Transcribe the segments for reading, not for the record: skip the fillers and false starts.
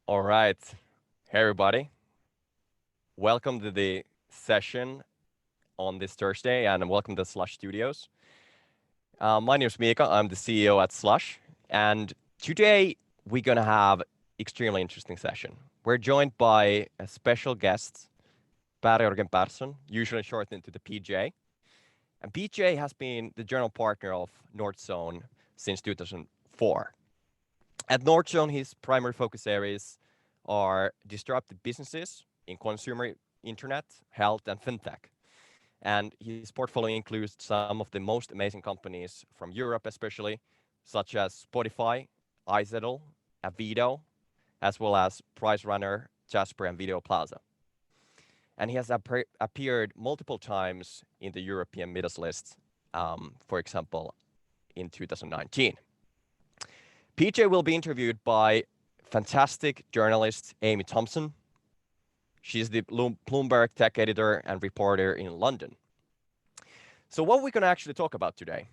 All right. Hey, everybody. Welcome to the session on this Thursday, and welcome to Slush Studios. My name is Mika. I'm the CEO at Slush, and today we're going to have extremely interesting session. We're joined by a special guest, Pär-Jörgen Pärson, usually shortened to the PJ. And PJ has been the general partner of Northzone since 2004. At Northzone, his primary focus areas are disruptive businesses in consumer internet, health, and fintech. And his portfolio includes some of the most amazing companies from Europe, especially, such as Spotify, iZettle, Avito, as well as Price Runner, Jasper, and Video Plaza. And he has appeared multiple times in the European Midas list, for example, in 2019. PJ will be interviewed by fantastic journalist Amy Thompson. She's the Bloomberg tech editor and reporter in London. So what we're going to actually talk about today.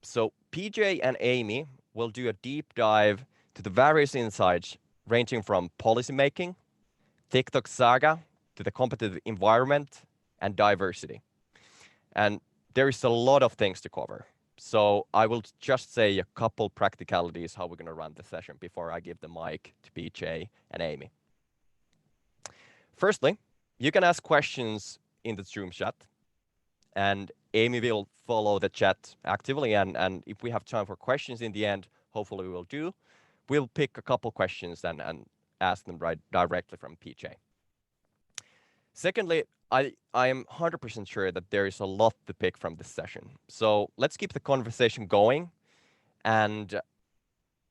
So PJ and Amy will do a deep dive to the various insights ranging from policymaking, TikTok saga, to the competitive environment and diversity. And there is a lot of things to cover. So I will just say a couple practicalities how we're going to run the session before I give the mic to PJ and Amy. Firstly, you can ask questions in the Zoom chat, and Amy will follow the chat actively. And if we have time for questions in the end, hopefully we will do, we'll pick a couple questions and ask them right directly from PJ. Secondly, I am 100% sure that there is a lot to pick from this session. So let's keep the conversation going, and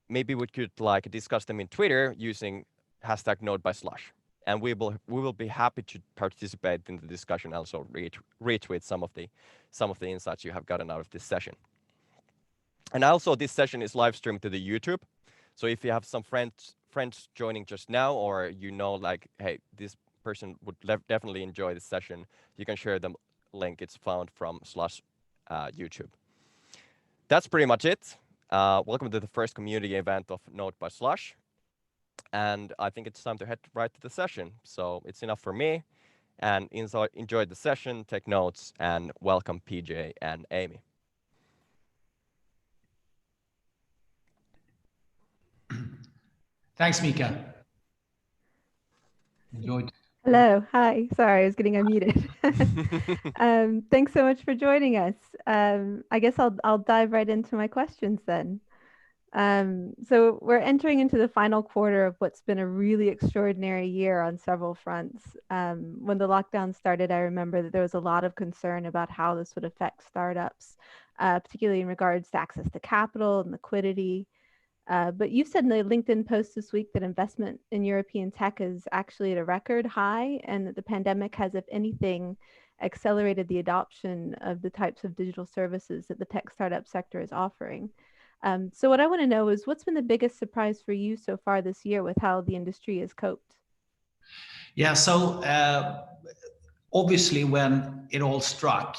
maybe we could discuss them in Twitter using hashtag #NodeBySlush. And we will be happy to participate in the discussion, also retweet some of the insights you have gotten out of this session. And also this session is live streamed to the YouTube. So if you have some friends joining just now, or hey, this person would definitely enjoy this session, you can share the link. It's found from Slush YouTube. That's pretty much it. Welcome to the first community event of Node by Slush. And I think it's time to head right to the session. So it's enough for me. And enjoy the session, take notes, and welcome PJ and Amy. Thanks, Mika. Enjoyed. Hello. Hi. Sorry, I was getting unmuted. Thanks so much for joining us. I guess I'll dive right into my questions then. So we're entering into the final quarter of what's been a really extraordinary year on several fronts. When the lockdown started, I remember that there was a lot of concern about how this would affect startups, particularly in regards to access to capital and liquidity. But you said in the LinkedIn post this week that investment in European tech is actually at a record high, and that the pandemic has, if anything, accelerated the adoption of the types of digital services that the tech startup sector is offering. So what I want to know is, what's been the biggest surprise for you so far this year with how the industry has coped? Yeah, so obviously when it all struck,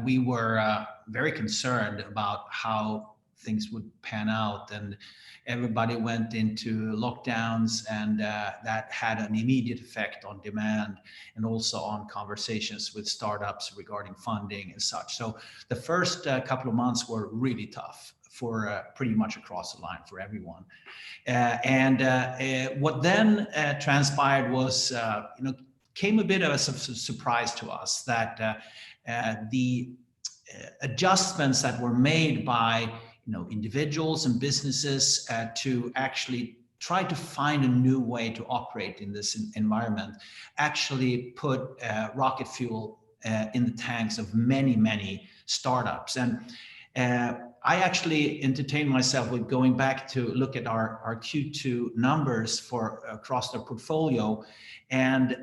we were very concerned about how things would pan out, and everybody went into lockdowns, and that had an immediate effect on demand and also on conversations with startups regarding funding and such. So the first couple of months were really tough for pretty much across the line for everyone. What then transpired was, came a bit of a surprise to us that the adjustments that were made by individuals and businesses to actually try to find a new way to operate in this environment actually put rocket fuel in the tanks of many startups. And I actually entertained myself with going back to look at our Q2 numbers for across the portfolio and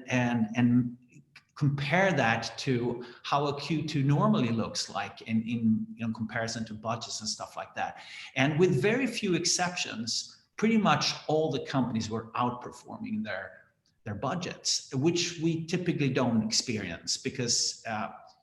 compare that to how a Q2 normally looks like in comparison to budgets and stuff like that. And with very few exceptions, pretty much all the companies were outperforming their budgets, which we typically don't experience because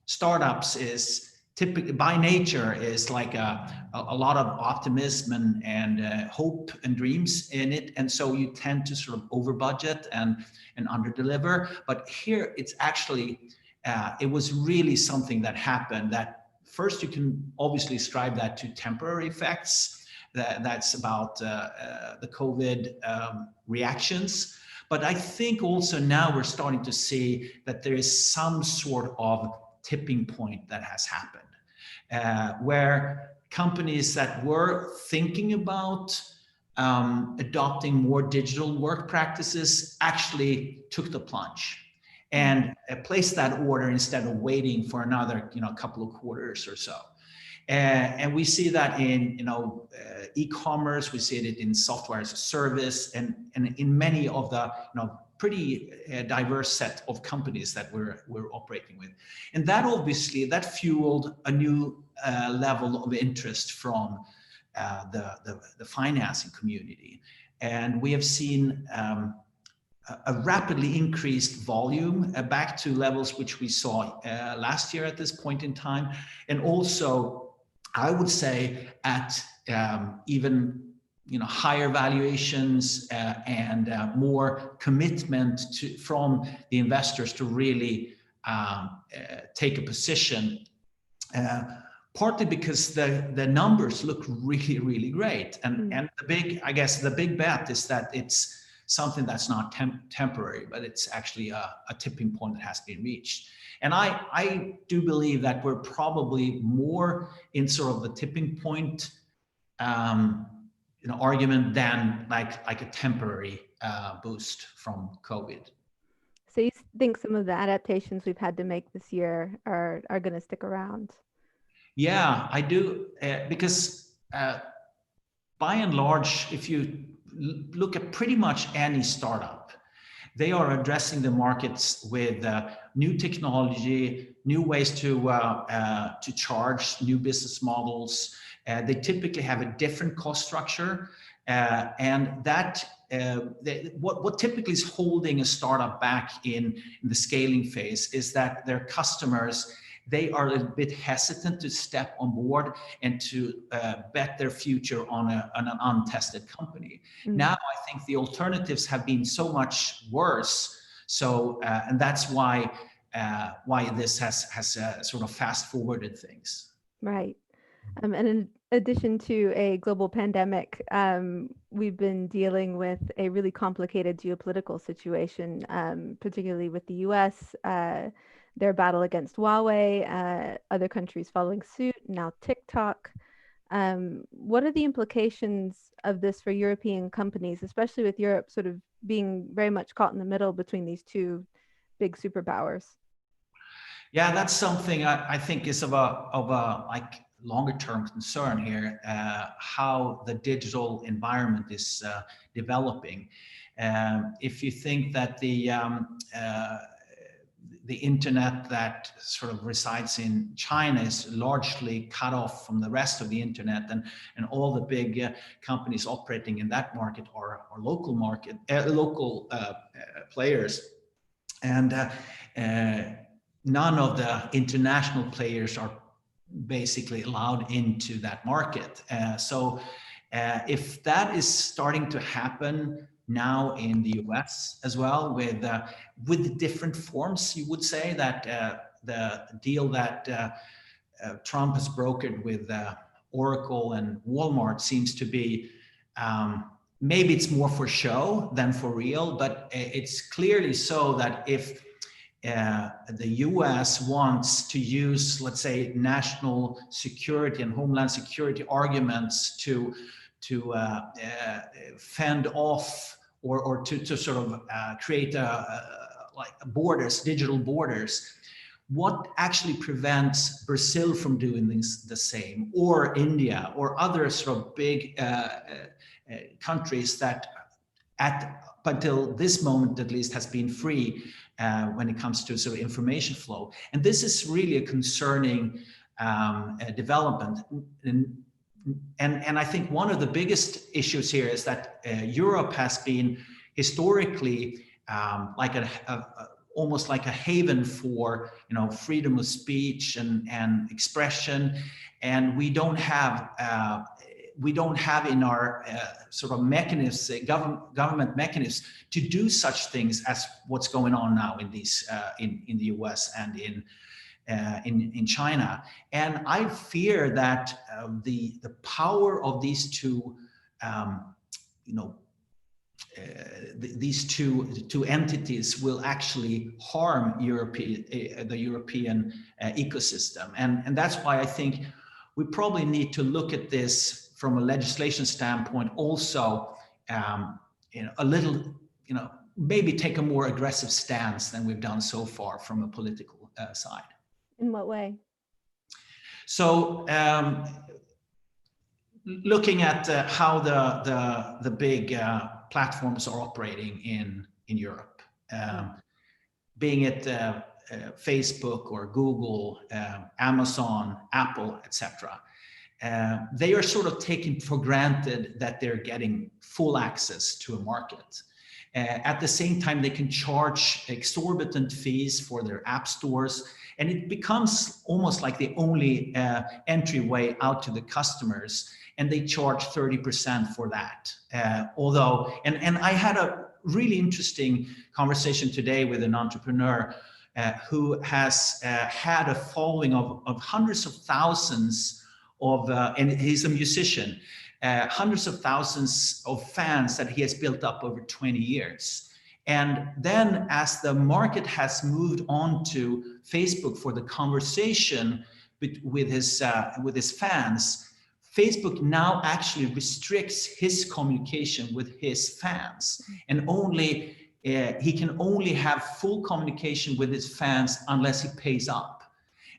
startups is typically by nature is like a lot of optimism and hope and dreams in it, and so you tend to sort of over budget and under deliver. But here it's actually it was really something that happened that first you can obviously ascribe that to temporary effects. That's about the COVID reactions. But I think also now we're starting to see that there is some sort of tipping point that has happened, where companies that were thinking about adopting more digital work practices actually took the plunge and placed that order instead of waiting for another couple of quarters or so. And we see that in e-commerce, we see it in software as a service, and in many of the pretty diverse set of companies that we're operating with. And that obviously fueled a new level of interest from the financing community. And we have seen a rapidly increased volume back to levels which we saw last year at this point in time. And also, I would say at even higher valuations and more commitment from the investors to really take a position, partly because the numbers look really, really great. And the big bet is that it's something that's not temporary, but it's actually a tipping point that has been reached. And I do believe that we're probably more in sort of the tipping point argument than like a temporary boost from COVID. So you think some of the adaptations we've had to make this year are going to stick around? Yeah, I do, because by and large, if you look at pretty much any startup, they are addressing the markets with new technology, new ways to charge, new business models. They typically have a different cost structure, and that what typically is holding a startup back in the scaling phase is that their customers, they are a bit hesitant to step on board and to bet their future on an untested company. Now, I think the alternatives have been so much worse. So, and that's why this has sort of fast forwarded things. Right. And in addition to a global pandemic, we've been dealing with a really complicated geopolitical situation, particularly with the US, their battle against Huawei, other countries following suit, now TikTok. What are the implications of this for European companies, especially with Europe sort of being very much caught in the middle between these two big superpowers? Yeah, that's something I think is of a like longer term concern here, how the digital environment is developing. If you think that the internet that sort of resides in China is largely cut off from the rest of the internet, and all the big companies operating in that market are local players, and none of the international players are basically allowed into that market. So if that is starting to happen now in the US as well, with different forms, you would say that the deal that Trump has brokered with Oracle and Walmart seems to be, maybe it's more for show than for real, but it's clearly so that if the US wants to use, let's say, national security and homeland security arguments to fend off or to sort of create like borders, digital borders, what actually prevents Brazil from doing the same, or India, or other sort of big countries that until this moment at least has been free when it comes to sort of information flow? And this is really a concerning development. And I think one of the biggest issues here is that Europe has been historically like almost like a haven for, freedom of speech and expression, and we don't have in our sort of mechanisms, government mechanisms, to do such things as what's going on now in these in the US and in China. And I fear that the power of these two, these two entities will actually harm the European ecosystem, and that's why I think we probably need to look at this from a legislation standpoint also, a little, maybe take a more aggressive stance than we've done so far from a political side. In what way? So looking at how the big platforms are operating in Europe, being it Facebook or Google, Amazon, Apple, etc. They are sort of taking for granted that they're getting full access to a market. At the same time, they can charge exorbitant fees for their app stores, and it becomes almost like the only entryway out to the customers, and they charge 30% for that. Although, and I had a really interesting conversation today with an entrepreneur who has had a following of hundreds of thousands of, and he's a musician, hundreds of thousands of fans that he has built up over 20 years. And then as the market has moved on to Facebook for the conversation with his fans, Facebook now actually restricts his communication with his fans, and only he can only have full communication with his fans unless he pays up.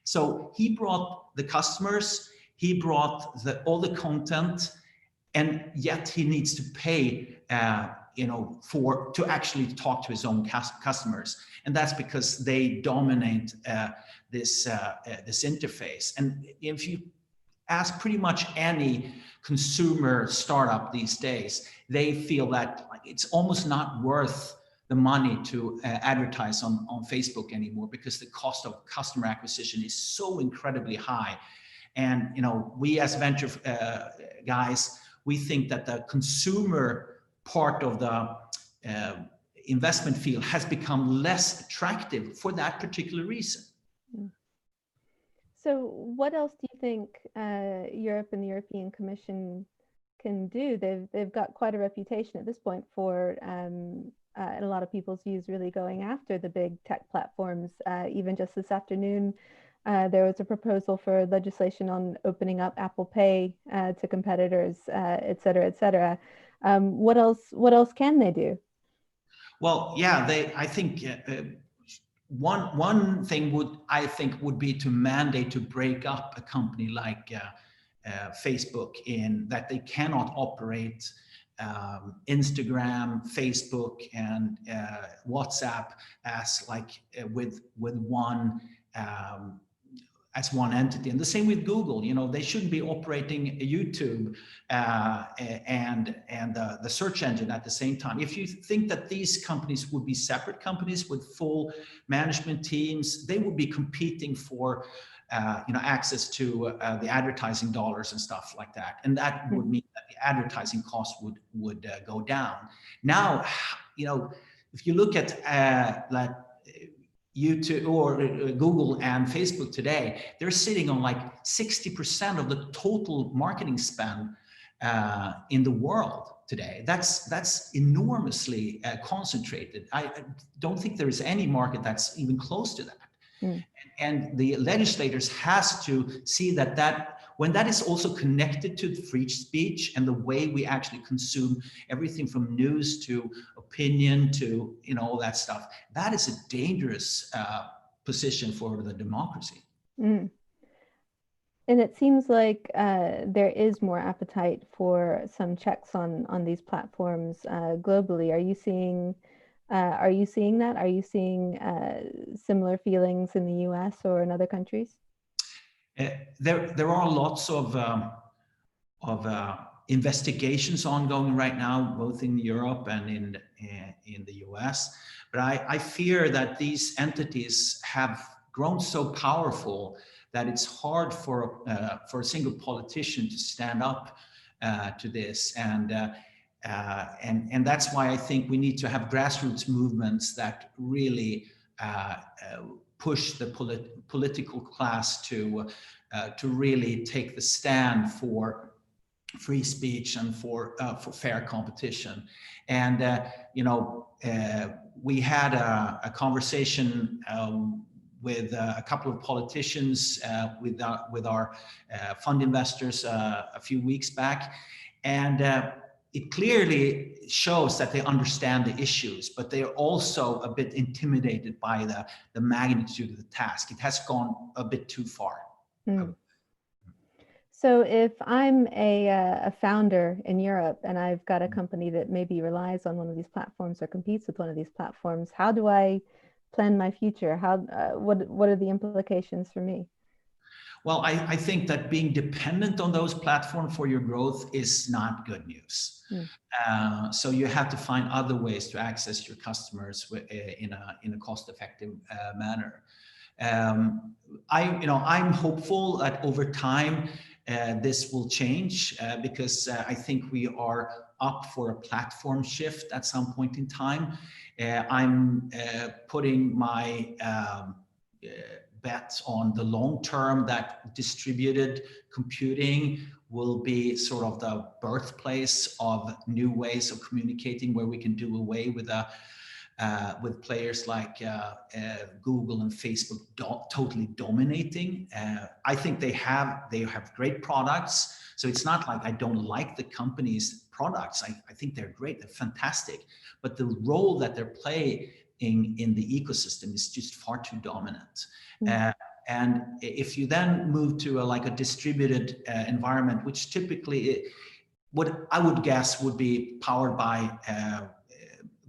So he brought the customers, he brought all the content, and yet he needs to pay to actually talk to his own customers, and that's because they dominate this interface. And if you ask pretty much any consumer startup these days, they feel that it's almost not worth the money to advertise on Facebook anymore, because the cost of customer acquisition is so incredibly high. And we as venture guys, we think that the consumer part of the investment field has become less attractive for that particular reason. So what else do you think Europe and the European Commission can do? They've got quite a reputation at this point for, in a lot of people's views, really going after the big tech platforms. Even just this afternoon, there was a proposal for legislation on opening up Apple Pay to competitors, et cetera, et cetera. What else can they do? Well, yeah, I think one thing would be to mandate to break up a company like Facebook, in that they cannot operate Instagram, Facebook, and WhatsApp as with one as one entity. And the same with Google. They shouldn't be operating YouTube and the search engine at the same time. If you think that these companies would be separate companies with full management teams, they would be competing for access to the advertising dollars and stuff like that, and that would mean that the advertising costs would go down. Now, if you look at YouTube or Google and Facebook today, they're sitting on 60% of the total marketing spend in the world today. That's enormously concentrated. I don't think there is any market that's even close to that. And the legislators has to see that when that is also connected to free speech and the way we actually consume everything from news to opinion to all that stuff, that is a dangerous position for the democracy. And it seems like there is more appetite for some checks on these platforms globally. Are you seeing that? Are you seeing similar feelings in the US or in other countries? There are lots of investigations ongoing right now, both in Europe and in the US. But I fear that these entities have grown so powerful that it's hard for a single politician to stand up to this. And that's why I think we need to have grassroots movements that really push the political class to really take the stand for free speech and for fair competition. And we had a conversation with a couple of politicians, with our fund investors a few weeks back, and it clearly shows that they understand the issues, but they are also a bit intimidated by the magnitude of the task. It has gone a bit too far. Mm. So if I'm a founder in Europe and I've got a company that maybe relies on one of these platforms or competes with one of these platforms, how do I plan my future? What are the implications for me? Well, I think that being dependent on those platforms for your growth is not good news. Mm. So you have to find other ways to access your customers in a cost-effective manner. I'm hopeful that over time this will change because I think we are up for a platform shift at some point in time. I'm putting my bet on the long term that distributed computing will be sort of the birthplace of new ways of communicating, where we can do away with players like Google and Facebook totally dominating. I think they have great products. So it's not like I don't like the company's products. I think they're great, they're fantastic. But the role that they're playing in the ecosystem is just far too dominant. Mm. And if you then move to a distributed environment, which typically what I would guess would be powered by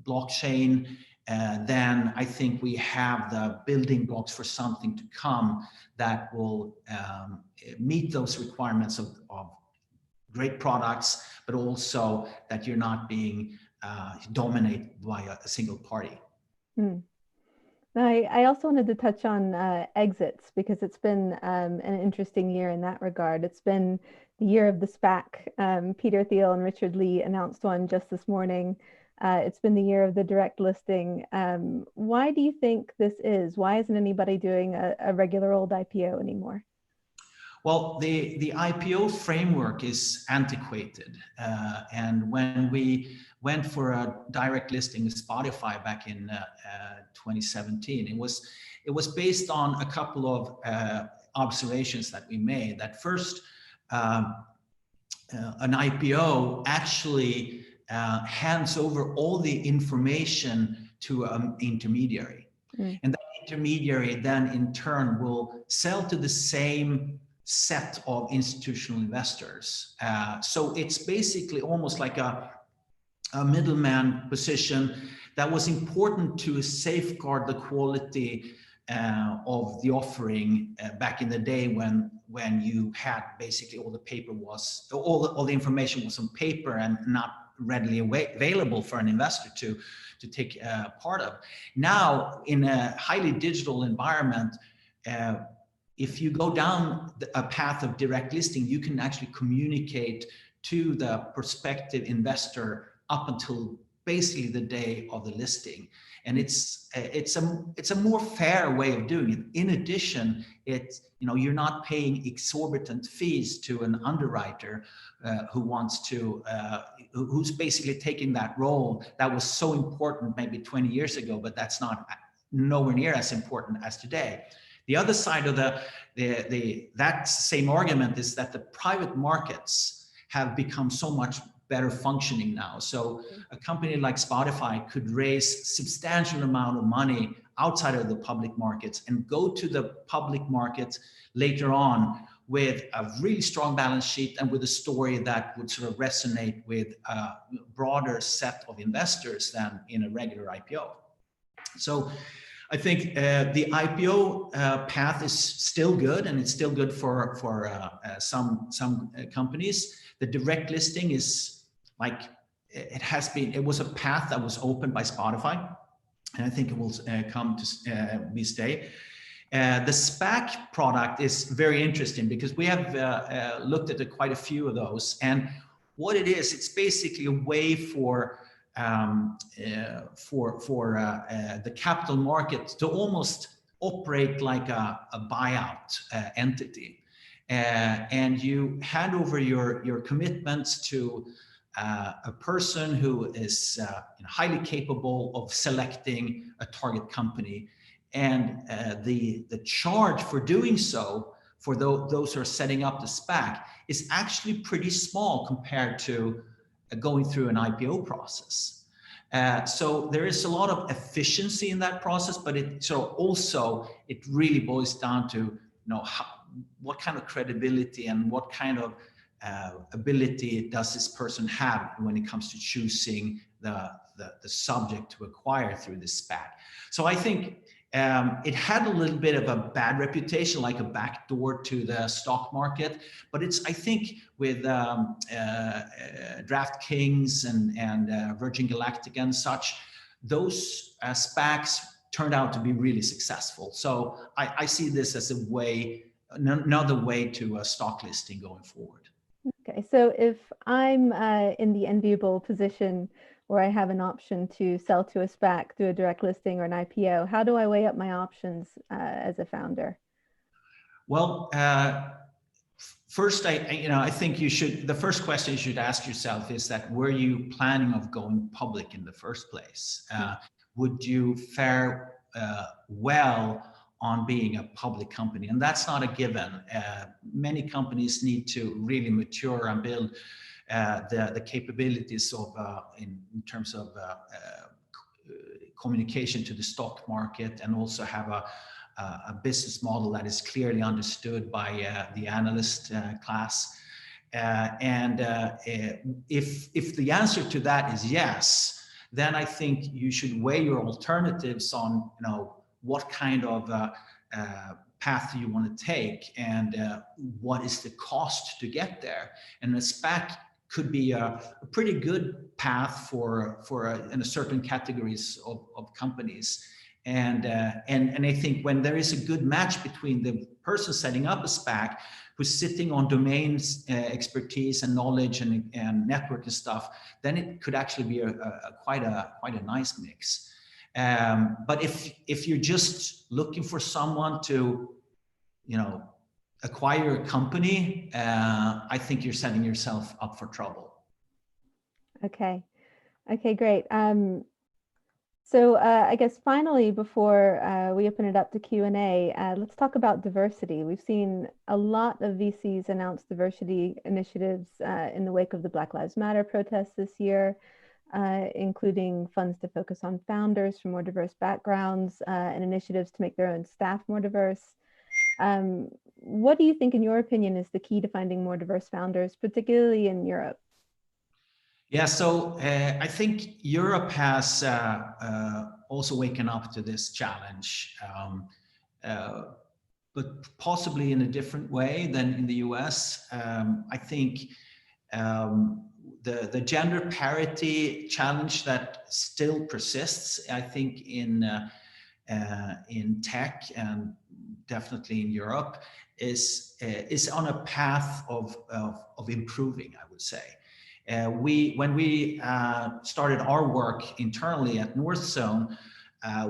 blockchain, then I think we have the building blocks for something to come that will meet those requirements of great products, but also that you're not being dominated by a single party. Mm. I also wanted to touch on exits, because it's been an interesting year in that regard. It's been the year of the SPAC. Peter Thiel and Richard Lee announced one just this morning. It's been the year of the direct listing. Why do you think this is? Why isn't anybody doing a regular old IPO anymore? Well, the IPO framework is antiquated. And when we went for a direct listing with Spotify back in 2017, it was based on a couple of observations that we made. That first, an IPO actually hands over all the information to an intermediary. Mm. And that intermediary then in turn will sell to the same set of institutional investors. So it's basically almost like a middleman position that was important to safeguard the quality of the offering back in the day when you had basically all the information was on paper and not readily available for an investor to take part of. Now, in a highly digital environment, if you go down a path of direct listing, you can actually communicate to the prospective investor up until basically the day of the listing. And it's a more fair way of doing it. In addition, you're not paying exorbitant fees to an underwriter who's basically taking that role that was so important maybe 20 years ago, but that's nowhere near as important as today. The other side of that same argument is that the private markets have become so much better functioning now. So a company like Spotify could raise substantial amount of money outside of the public markets and go to the public markets later on with a really strong balance sheet and with a story that would sort of resonate with a broader set of investors than in a regular IPO. So I think the IPO path is still good, and it's still good for some companies. The direct listing is it was a path that was opened by Spotify. and I think it will come to be stay. The SPAC product is very interesting because we have looked at quite a few of those, and what it is, it's basically a way for the capital market to almost operate like a buyout entity, and you hand over your commitments to a person who is highly capable of selecting a target company. And the charge for doing so for those who are setting up the SPAC is actually pretty small compared to going through an IPO process. So there is a lot of efficiency in that process, but it really boils down to what kind of credibility and what kind of ability does this person have when it comes to choosing the subject to acquire through the SPAC. So I think it had a little bit of a bad reputation, like a backdoor to the stock market, but I think with DraftKings and Virgin Galactic and such, those SPACs turned out to be really successful. So I see this as another way to a stock listing going forward. Okay, so if I'm in the enviable position where I have an option to sell to a SPAC through a direct listing or an IPO, how do I weigh up my options as a founder? Well, first, I think you should. The first question you should ask yourself is that: were you planning of going public in the first place? Would you fare well on being a public company? And that's not a given. Many companies need to really mature and build the capabilities of in terms of communication to the stock market, and also have a business model that is clearly understood by the analyst class. If the answer to that is yes, then I think you should weigh your alternatives on what kind of path do you want to take, and what is the cost to get there. And a SPAC could be a pretty good path for in a certain categories of companies. And I think when there is a good match between the person setting up a SPAC, who's sitting on domains expertise and knowledge and network and stuff, then it could actually be quite a nice mix. But if you're just looking for someone to, acquire a company, I think you're setting yourself up for trouble. Okay, great. So I guess finally, before we open it up to Q&A, let's talk about diversity. We've seen a lot of VCs announce diversity initiatives in the wake of the Black Lives Matter protests this year, including funds to focus on founders from more diverse backgrounds and initiatives to make their own staff more diverse. What do you think, in your opinion, is the key to finding more diverse founders, particularly in Europe? Yeah, so I think Europe has also waken up to this challenge, but possibly in a different way than in the US. I think the gender parity challenge that still persists, I think, in tech and definitely in Europe, is on a path of improving, I would say. When we started our work internally at Northzone,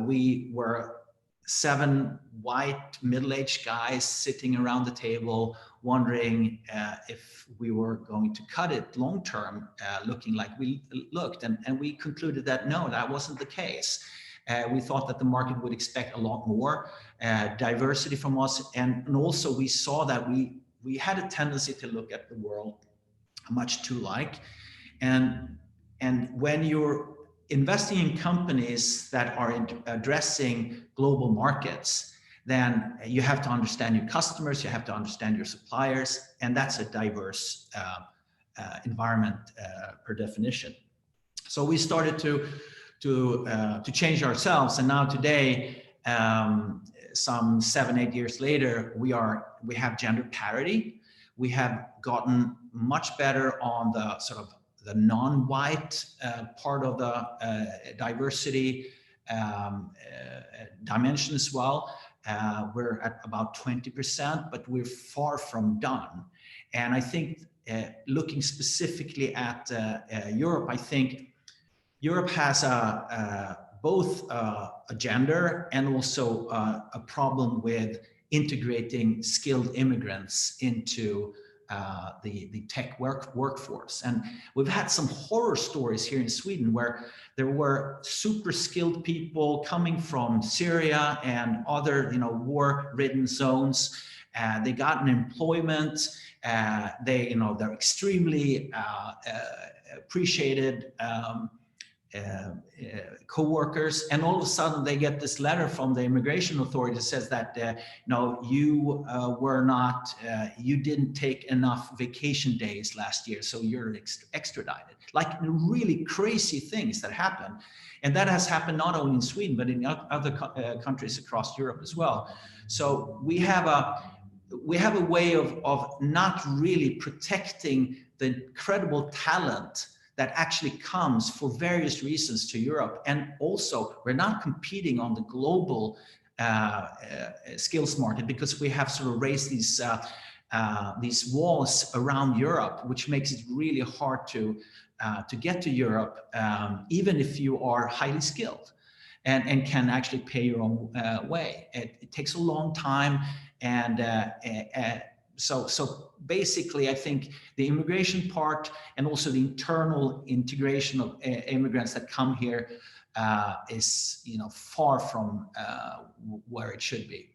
we were 7 white middle-aged guys sitting around the table wondering if we were going to cut it long-term, looking like we looked. And we concluded that no, that wasn't the case. We thought that the market would expect a lot more diversity from us. And also we saw that we had a tendency to look at the world much too like. And when you're investing in companies that are addressing global markets, then you have to understand your customers, you have to understand your suppliers, and that's a diverse environment per definition. So we started to change ourselves, and now today, some 7-8 years later, we have gender parity. We have gotten much better on the sort of the non-white part of the diversity dimension as well. We're at about 20%, but we're far from done. And I think looking specifically at Europe, I think Europe has both a gender and also a problem with integrating skilled immigrants into the tech workforce. And we've had some horror stories here in Sweden where there were super skilled people coming from Syria and other, war-ridden zones. They got an employment. They're extremely appreciated co-workers, and all of a sudden they get this letter from the immigration authority that says that no, you you didn't take enough vacation days last year, so you're extradited. Like really crazy things that happen, and that has happened not only in Sweden but in other countries across Europe as well. So we have a way of not really protecting the incredible talent that actually comes for various reasons to Europe. And also, we're not competing on the global skills market because we have sort of raised these walls around Europe, which makes it really hard to get to Europe, even if you are highly skilled and can actually pay your own way. It takes a long time, and so basically, I think the immigration part and also the internal integration of immigrants that come here is, far from where it should be.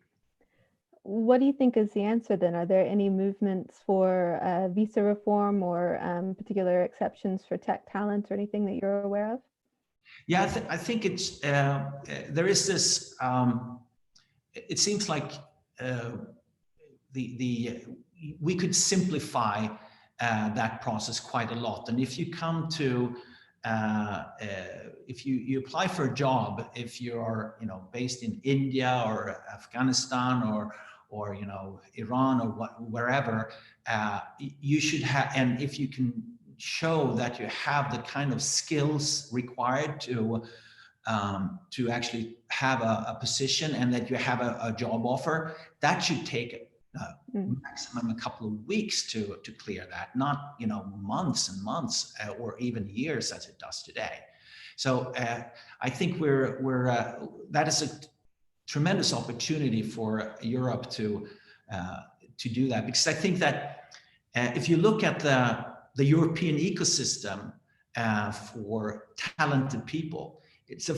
What do you think is the answer then? Are there any movements for visa reform or particular exceptions for tech talent or anything that you're aware of? Yeah, I think it's there is this. It seems like we could simplify that process quite a lot. And if you come to if you apply for a job, if you're based in India or Afghanistan or Iran or wherever, you should have, and if you can show that you have the kind of skills required to actually have a position and that you have a job offer, that should take maximum a couple of weeks to clear that, not months and months or even years as it does today. So I think that is a tremendous opportunity for Europe to do that, because I think that if you look at the European ecosystem for talented people, it's a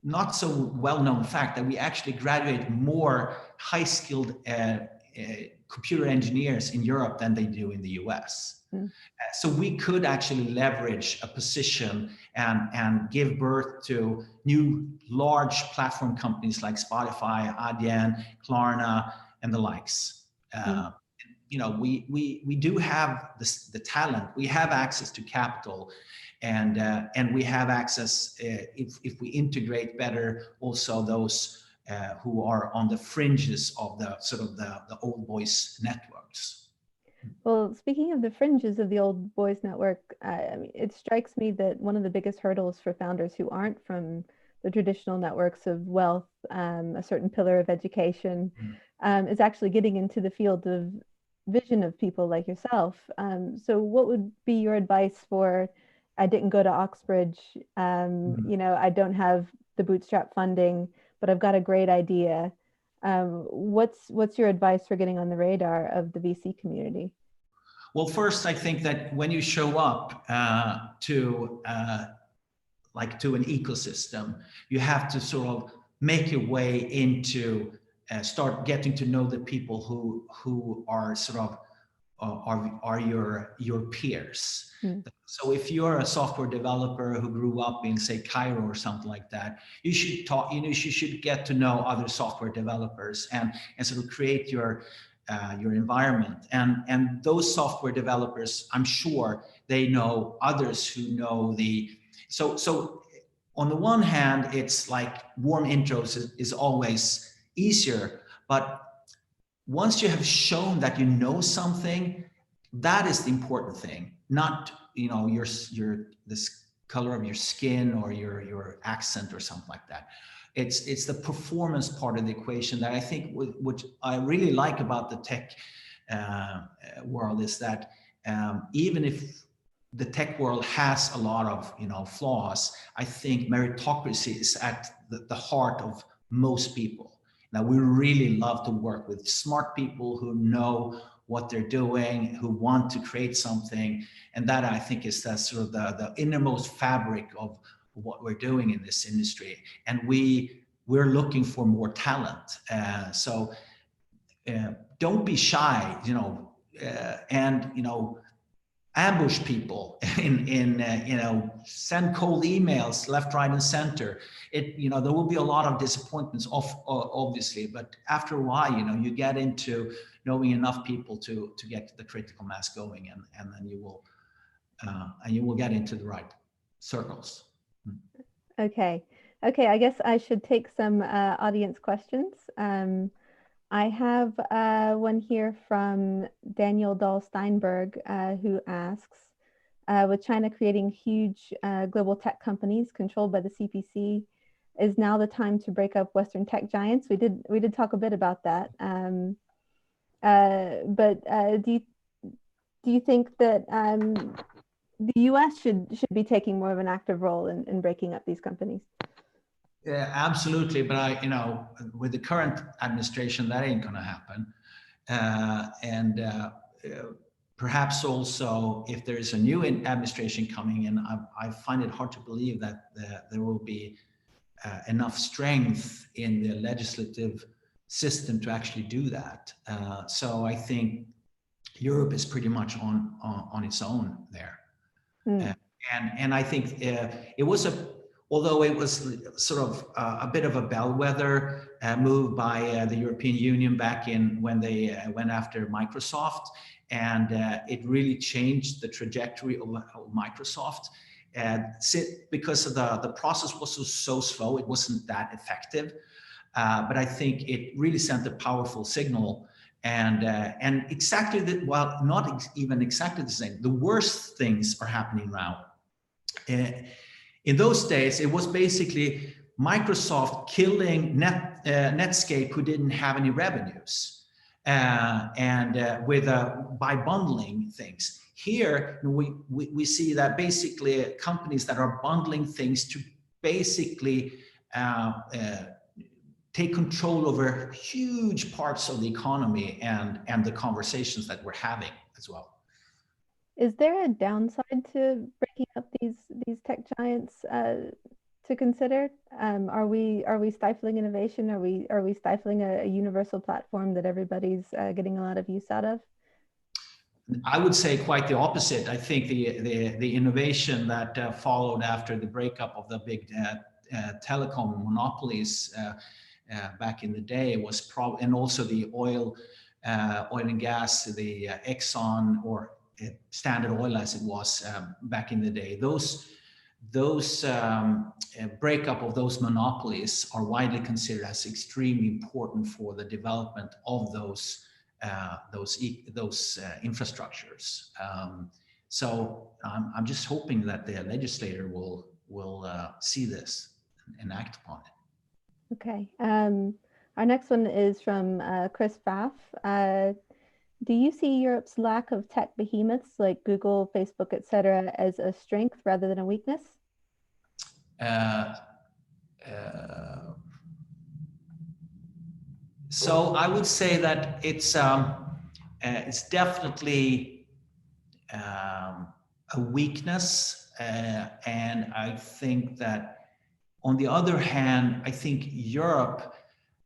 not so well-known fact that we actually graduate more high-skilled computer engineers in Europe than they do in the US. So we could actually leverage a position and give birth to new large platform companies like Spotify, Adyen, Klarna, and the likes. We do have the talent. We have access to capital, and we have access if we integrate better also those who are on the fringes of the sort of the old boys networks. Well, speaking of the fringes of the old boys network, it strikes me that one of the biggest hurdles for founders who aren't from the traditional networks of wealth, a certain pillar of education, is actually getting into the field of vision of people like yourself. So what would be your advice for, I didn't go to Oxbridge, I don't have the bootstrap funding, but I've got a great idea. What's your advice for getting on the radar of the VC community? Well, first, I think that when you show up to an ecosystem, you have to sort of make your way into start getting to know the people who are sort of are your peers. So if you're a software developer who grew up in, say, Cairo or something like that, you should talk. You should get to know other software developers and sort of create your environment. And those software developers, I'm sure they know others who know the. So on the one hand, it's like warm intros is always easier, but once you have shown that you know something, that is the important thing, not your this color of your skin or your accent or something like that. It's the performance part of the equation that I think what I really like about the tech world is that even if the tech world has a lot of flaws, I think meritocracy is at the heart of most people. Now, we really love to work with smart people who know what they're doing, who want to create something, and that I think is the sort of the innermost fabric of what we're doing in this industry. And we're looking for more talent. So don't be shy, and ambush people send cold emails left, right, and center. There will be a lot of disappointments, obviously, but after a while, you get into knowing enough people to get the critical mass going, and then you will get into the right circles. Okay. I guess I should take some audience questions. I have one here from Daniel Dahl Steinberg, who asks, with China creating huge global tech companies controlled by the CPC, is now the time to break up Western tech giants? We did talk a bit about that. But do you think that the US should be taking more of an active role in breaking up these companies? Yeah, absolutely. But with the current administration, that ain't going to happen. Perhaps also, if there is a new administration coming in, I find it hard to believe that there will be enough strength in the legislative system to actually do that. So I think Europe is pretty much on its own there. And I think it was although it was sort of a bit of a bellwether move by the European Union back in when they went after Microsoft, and it really changed the trajectory of Microsoft. Because of the process was so slow, it wasn't that effective. But I think it really sent a powerful signal. And exactly not even exactly the same. The worst things are happening now. In those days, it was basically Microsoft killing Netscape, who didn't have any revenues, by bundling things. Here, we see that basically companies that are bundling things to basically take control over huge parts of the economy and the conversations that we're having as well. Is there a downside to breaking up these tech giants to consider? Are we stifling innovation? Are we stifling a universal platform that everybody's getting a lot of use out of? I would say quite the opposite. I think the innovation that followed after the breakup of the big telecom monopolies back in the day was and also the oil and gas, the Exxon or Standard Oil as it was back in the day. Those breakup of those monopolies are widely considered as extremely important for the development of those infrastructures. So I'm just hoping that the legislator will see this and act upon it. Okay. Our next one is from Chris Pfaff. Do you see Europe's lack of tech behemoths like Google, Facebook, etc., as a strength rather than a weakness? So I would say that it's definitely a weakness, and I think that on the other hand, I think Europe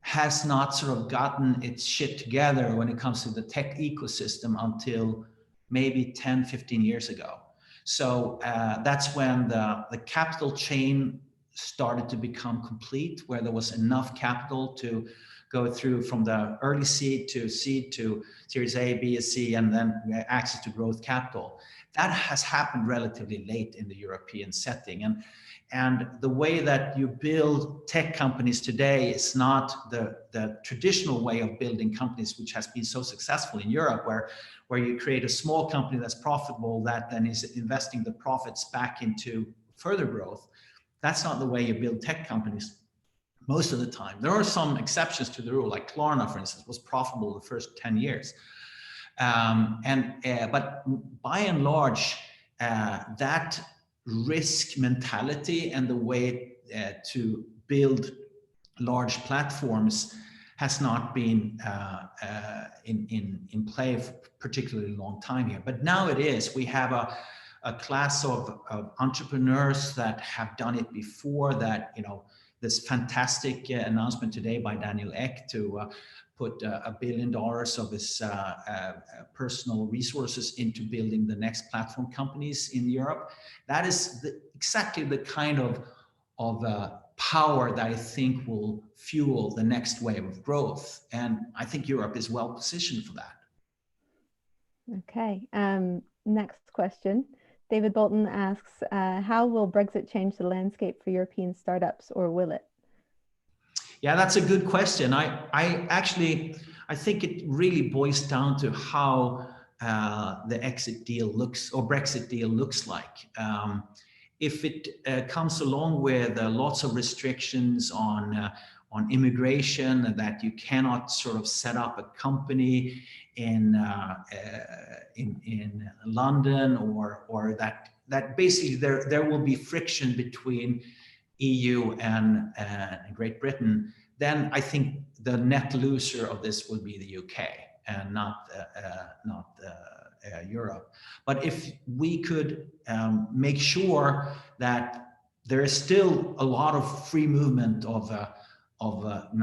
has not sort of gotten its shit together when it comes to the tech ecosystem until maybe 10, 15 years ago. So that's when the capital chain started to become complete, where there was enough capital to go through from the early seed to Series A, B, C, and then access to growth capital. That has happened relatively late in the European setting. And the way that you build tech companies today is not the traditional way of building companies, which has been so successful in Europe, where you create a small company that's profitable, that then is investing the profits back into further growth. That's not the way you build tech companies most of the time. There are some exceptions to the rule, like Klarna, for instance, was profitable the first 10 years. But by and large, that risk mentality and the way to build large platforms has not been in play for particularly long time here. But now it is. We have a class of entrepreneurs that have done it before, that, you know, this fantastic announcement today by Daniel Ek to put $1 billion of his personal resources into building the next platform companies in Europe. That is exactly the kind of power that I think will fuel the next wave of growth. And I think Europe is well positioned for that. Okay, next question. David Bolton asks, how will Brexit change the landscape for European startups, or will it? Yeah, that's a good question. I think it really boils down to how the exit deal looks, or Brexit deal looks like. If it comes along with lots of restrictions on immigration, that you cannot sort of set up a company in London, or that basically there will be friction between EU and Great Britain, then I think the net loser of this will be the UK and not Europe. But if we could make sure that there is still a lot of free movement of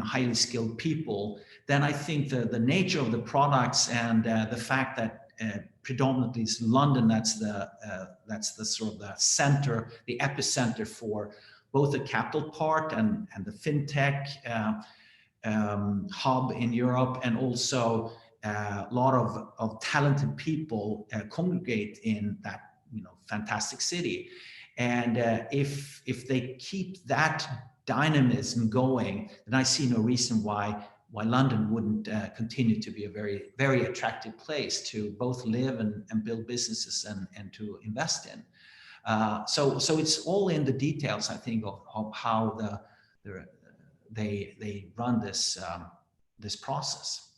highly skilled people, then I think the nature of the products and the fact that predominantly it's London, that's the sort of the center, the epicenter for both the capital part and the fintech hub in Europe, and also a lot of talented people congregate in that, you know, fantastic city. And if they keep that dynamism going, then I see no reason why London wouldn't continue to be a very, very attractive place to both live and build businesses and to invest in. So it's all in the details, I think, of how they run this process.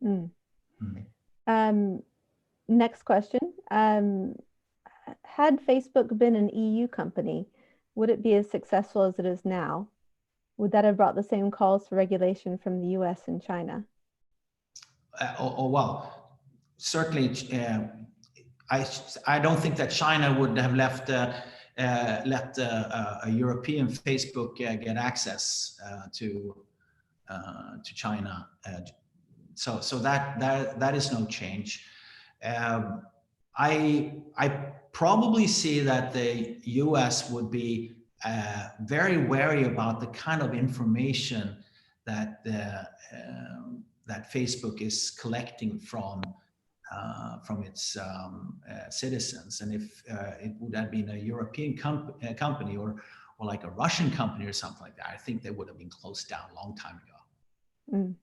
Mm. Mm. Next question. Had Facebook been an EU company, would it be as successful as it is now? Would that have brought the same calls for regulation from the US and China? Well, certainly. I don't think that China would have let a European Facebook get access to China. So that is no change. I probably see that the US would be very wary about the kind of information that that Facebook is collecting from its citizens. And if it would have been a European company or like a Russian company or something like that, I think they would have been closed down a long time ago. Mm.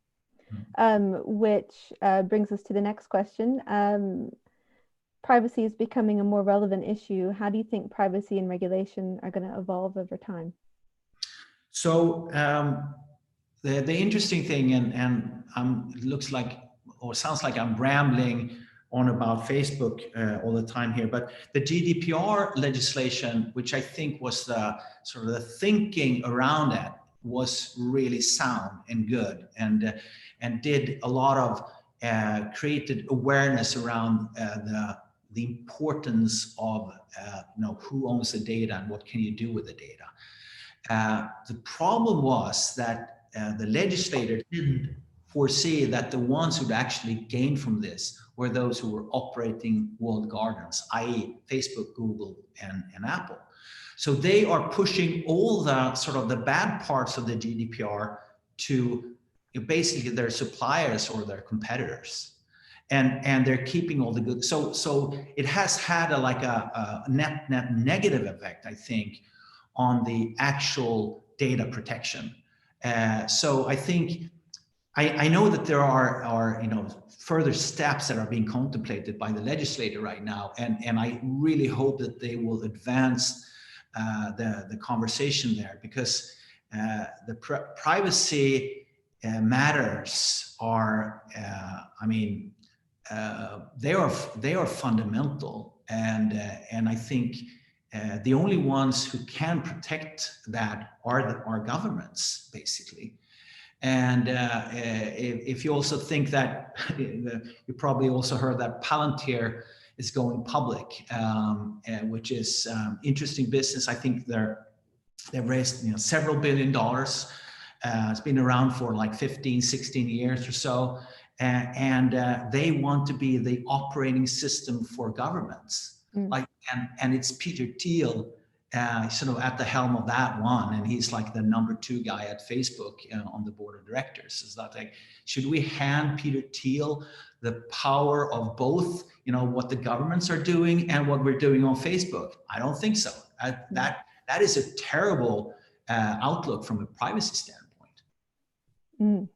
Which brings us to the next question. Privacy is becoming a more relevant issue. How do you think privacy and regulation are going to evolve over time? So the interesting thing, and it looks like, or sounds like I'm rambling on about Facebook all the time here, but the GDPR legislation, which I think was the sort of the thinking around it, was really sound and good, and did a lot of created awareness around the importance of who owns the data and what can you do with the data. The problem was that the legislator didn't foresee that the ones who'd actually gain from this were those who were operating walled gardens, i.e. Facebook, Google, and Apple. So they are pushing all the sort of the bad parts of the GDPR to basically their suppliers or their competitors. And they're keeping all the good. So it has had a net negative effect, I think, on the actual data protection. So I think I know that there are further steps that are being contemplated by the legislator right now, and I really hope that they will advance the conversation there, because the privacy matters are, I mean, they are fundamental, and I think the only ones who can protect that are governments, basically. And if you also think that, you probably also heard that Palantir is going public, which is interesting business. I think they've raised several $1 billion. It's been around for like 15, 16 years or so. And they want to be the operating system for governments. And it's Peter Thiel sort of at the helm of that one, and he's like the number 2 guy at Facebook on the board of directors. Is that like, should we hand Peter Thiel the power of both, what the governments are doing and what we're doing on Facebook? I don't think so. That is a terrible outlook from a privacy standpoint. Mm.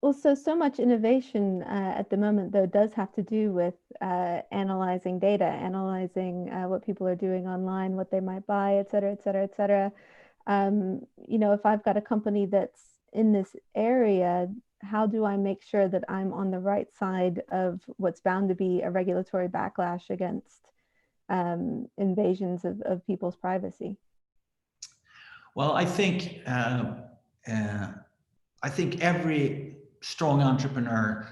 Also, so much innovation at the moment, though, does have to do with analyzing data, analyzing what people are doing online, what they might buy, et cetera, et cetera, et cetera. If I've got a company that's in this area, how do I make sure that I'm on the right side of what's bound to be a regulatory backlash against invasions of people's privacy? Well, I think every strong entrepreneur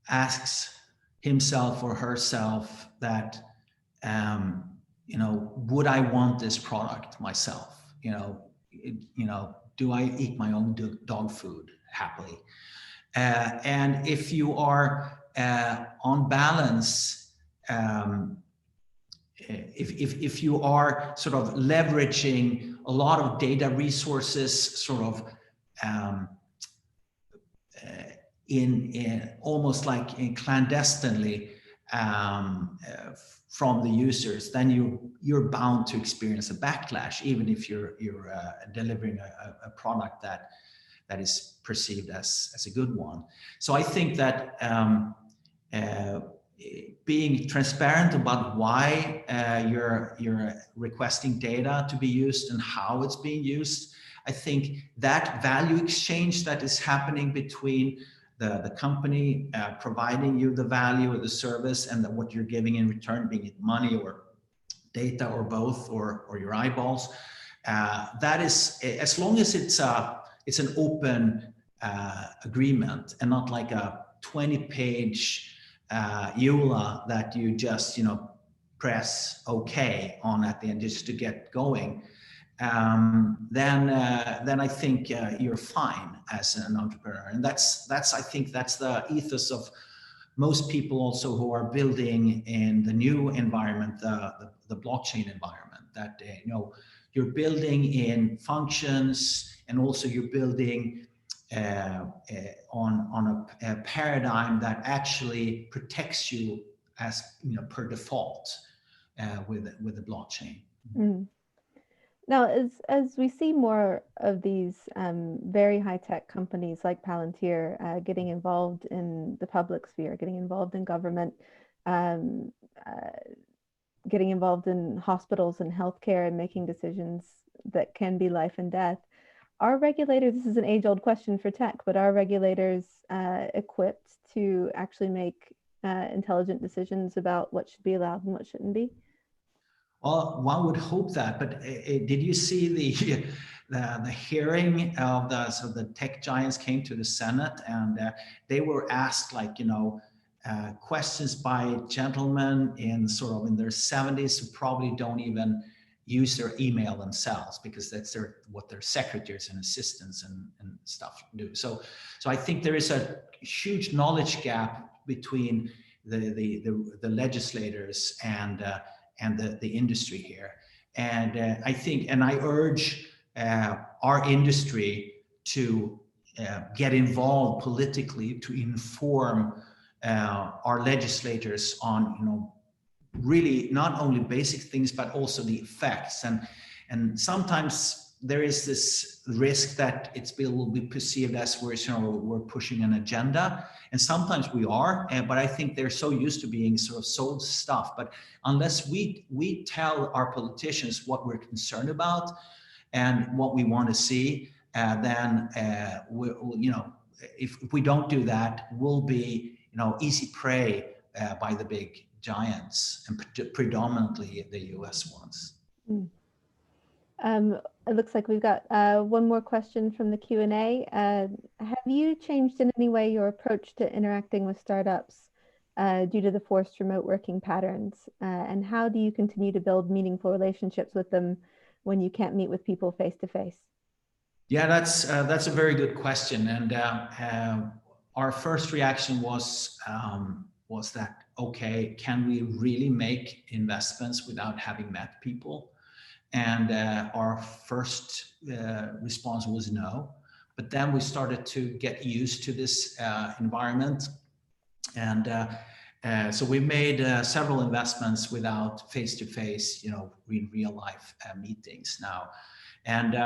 asks himself or herself that, would I want this product myself? Do I eat my own dog food happily? And if you are on balance, if you are sort of leveraging a lot of data resources, sort of in almost like clandestinely from the users, then you're bound to experience a backlash, even if you're delivering a product that is perceived as a good one. So I think that being transparent about why you're requesting data to be used and how it's being used, I think that value exchange that is happening between the company providing you the value of the service and what you're giving in return, being it money or data or both, or your eyeballs, that is, as long as it's an open agreement and not like a 20-page EULA that you just press OK on at the end just to get going, then I think you're fine as an entrepreneur. And that's I think that's the ethos of most people also who are building in the new environment, the blockchain environment, that you're building in functions, and also you're building on a paradigm that actually protects you as per default with the blockchain. Mm. Now, as we see more of these very high-tech companies like Palantir getting involved in the public sphere, getting involved in government, getting involved in hospitals and healthcare and making decisions that can be life and death, are regulators, this is an age-old question for tech, but are regulators equipped to actually make intelligent decisions about what should be allowed and what shouldn't be? Well, one would hope that, but did you see the hearing of the tech giants came to the Senate, and they were asked questions by gentlemen in their 70s who probably don't even use their email themselves, because that's what their secretaries and assistants and stuff do. So I think there is a huge knowledge gap between the legislators and the industry here. And I think, and I urge our industry to get involved politically to inform our legislators on, really not only basic things, but also the effects. And sometimes there is this risk that will be perceived as we're pushing an agenda, and sometimes we are, but I think they're so used to being sort of sold stuff. But unless we tell our politicians what we're concerned about and what we want to see, then if we don't do that, we'll be easy prey by the big giants, and predominantly the US ones. It looks like we've got one more question from the Q&A. Have you changed in any way your approach to interacting with startups due to the forced remote working patterns? And how do you continue to build meaningful relationships with them when you can't meet with people face to face? Yeah, that's a very good question. And our first reaction was that, okay, can we really make investments without having met people? And our first response was no. But then we started to get used to this environment. And so we made several investments without face-to-face, real life meetings now. And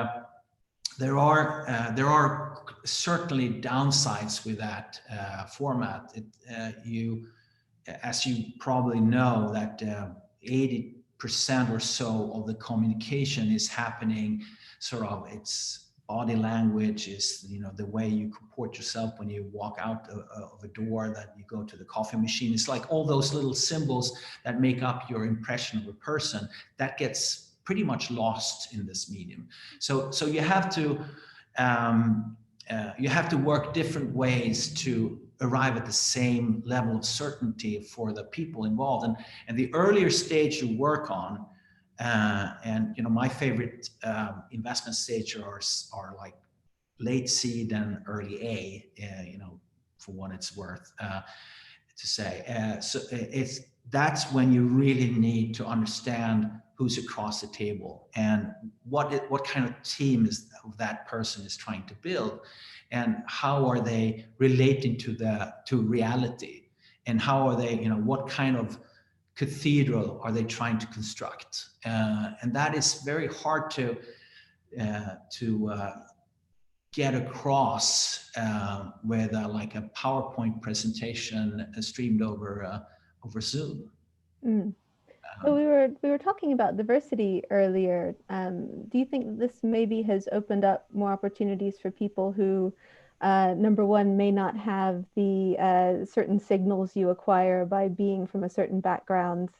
there are certainly downsides with that format. As you probably know, that 80% or so of the communication is happening it's body language, is the way you comport yourself when you walk out of a door, that you go to the coffee machine. It's like all those little symbols that make up your impression of a person that gets pretty much lost in this medium. So you have to work different ways to arrive at the same level of certainty for the people involved. And the earlier stage you work on, and my favorite investment stage are like late seed and early A, for what it's worth to say. So that's when you really need to understand who's across the table and what kind of team that person is trying to build, and how are they relating to reality, and how are they, what kind of cathedral are they trying to construct, and that is very hard to get across with like a PowerPoint presentation streamed over Zoom. So we were talking about diversity earlier. Do you think this maybe has opened up more opportunities for people who, number one, may not have the certain signals you acquire by being from a certain background?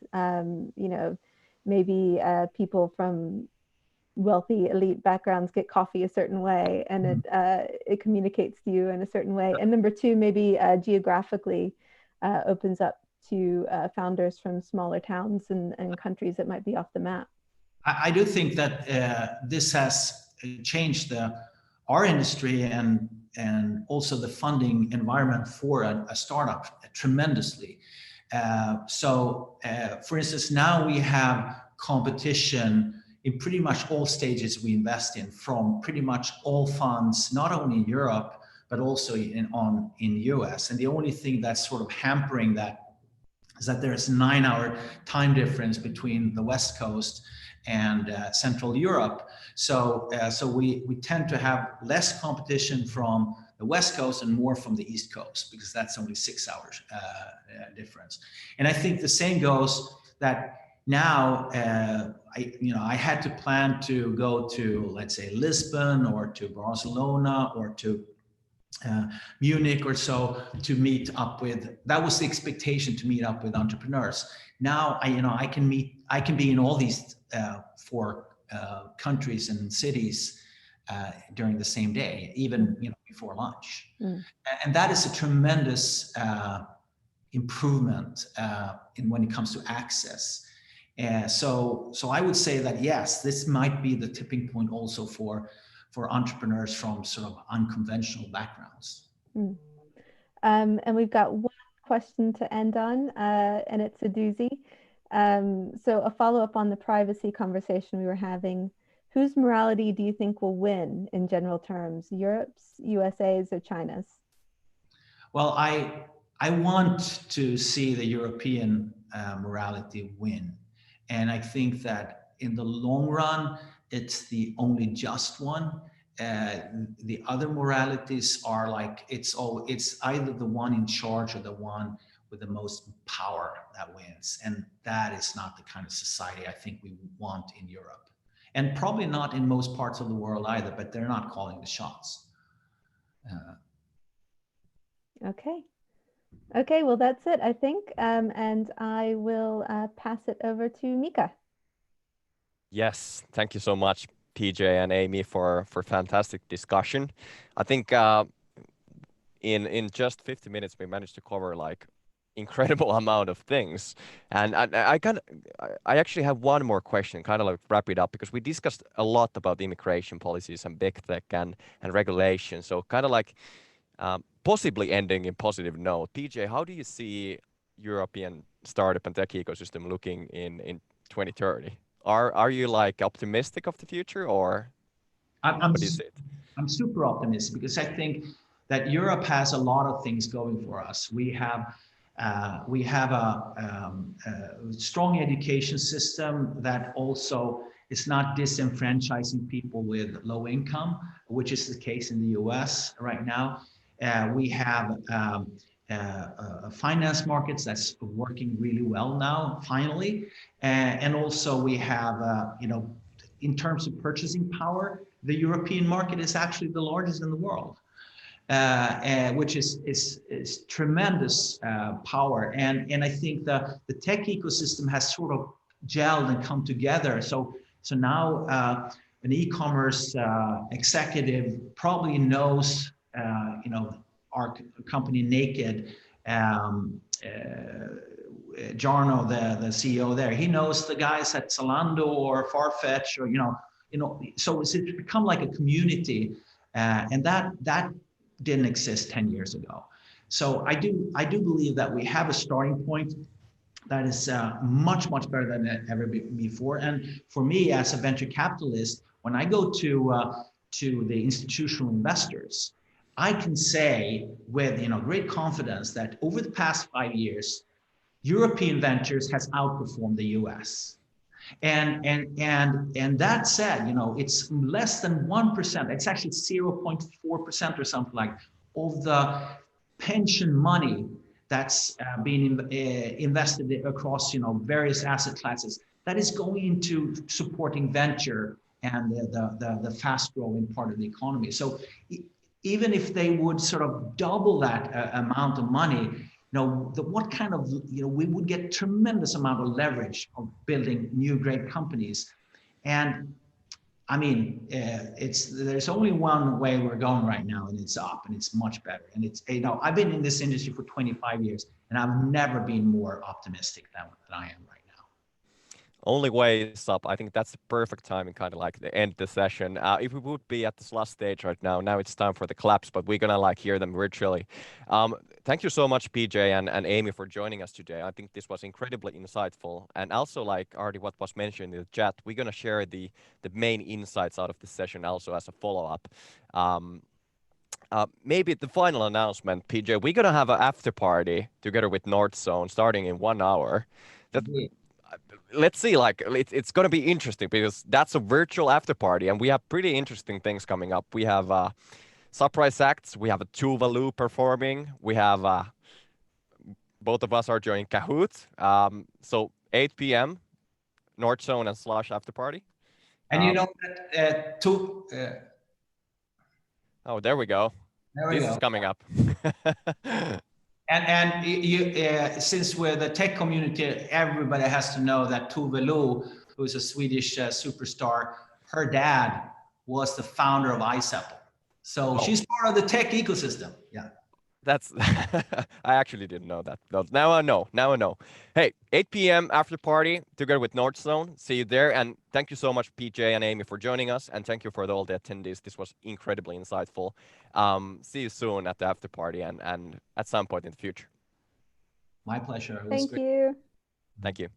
Maybe people from wealthy elite backgrounds get coffee a certain way, and it communicates to you in a certain way. And number two, maybe geographically opens up to founders from smaller towns and countries that might be off the map. I do think that this has changed our industry and also the funding environment for a startup tremendously. For instance, now we have competition in pretty much all stages we invest in, from pretty much all funds, not only in Europe, but also in US. And the only thing that's sort of hampering that is that there's a 9-hour time difference between the West Coast and Central Europe. So we tend to have less competition from the West Coast and more from the East Coast, because that's only 6 hours difference. And I think the same goes that now I had to plan to go to, let's say, Lisbon or to Barcelona or to Munich or so to meet up with, that was the expectation, to meet up with entrepreneurs. Now I can be in all these 4 countries and cities during the same day, even before lunch. And that is a tremendous improvement when it comes to access. So I would say that yes, this might be the tipping point also for entrepreneurs from sort of unconventional backgrounds. And we've got one question to end on, and it's a doozy. So a follow-up on the privacy conversation we were having. Whose morality do you think will win in general terms, Europe's, USA's, or China's? Well, I want to see the European morality win. And I think that in the long run, it's the only just one. The other moralities are like it's either the one in charge or the one with the most power that wins, and that is not the kind of society I think we want in Europe, and probably not in most parts of the world either. But they're not calling the shots. Okay, well, that's it, I think. And I will pass it over to Mika. Yes, thank you so much, PJ and Amy, for fantastic discussion. I think in just 50 minutes we managed to cover like incredible amount of things, and I actually have one more question, kind of like wrap it up, because we discussed a lot about immigration policies and big tech and regulation. So kind of like possibly ending in positive note. PJ, how do you see European startup and tech ecosystem looking in 2030? Are you like optimistic of the future, or what do you see? I'm super optimistic because I think that Europe has a lot of things going for us. We have a strong education system that also is not disenfranchising people with low income, which is the case in the US right now. We have finance markets that's working really well now, finally. And also we have, in terms of purchasing power, the European market is actually the largest in the world, which is tremendous power. And I think the tech ecosystem has sort of gelled and come together. So now an e-commerce executive probably knows, our company Naked, Jarno, the CEO there, he knows the guys at Zalando or Farfetch, or so it's become like a community, and that didn't exist 10 years ago. So I do believe that we have a starting point that is much better than ever before. And for me as a venture capitalist, when I go to the institutional investors, I can say with great confidence that over the past 5 years, European ventures has outperformed the US. And that said, it's less than 1%. It's actually 0.4% or something like of the pension money that's being invested across various asset classes that is going into supporting venture and the fast growing part of the economy. So even if they would sort of double that amount of money, we would get tremendous amount of leverage of building new great companies. And I mean, there's only one way we're going right now, and it's up, and it's much better. And it's, I've been in this industry for 25 years, and I've never been more optimistic than I am right now. Only way is up. I think that's the perfect time and kind of like the end the session. If we would be at this last stage right now it's time for the claps, but we're gonna like hear them virtually. Thank you so much, PJ and Amy, for joining us today. I think this was incredibly insightful, and also like already what was mentioned in the chat, we're gonna share the main insights out of this session also as a follow-up. Maybe the final announcement, PJ, we're gonna have an after party together with Northzone starting in 1 hour. Let's see, like it's going to be interesting because that's a virtual after party, and we have pretty interesting things coming up. We have surprise acts. We have a Tuvalu performing. We have both of us are joining Kahoot. So 8 p.m. Northzone and / after party. And oh, there we go. This is coming up. And since we're the tech community, everybody has to know that Tuvalu, who's a Swedish superstar, her dad was the founder of iZettle. So she's part of the tech ecosystem. Yeah. That's, I actually didn't know that. Now I know. Hey, 8 p.m. after party together with Northzone. See you there. And thank you so much, PJ and Amy, for joining us. And thank you for all the attendees. This was incredibly insightful. See you soon at the after party and at some point in the future. My pleasure. Thank you. Thank you.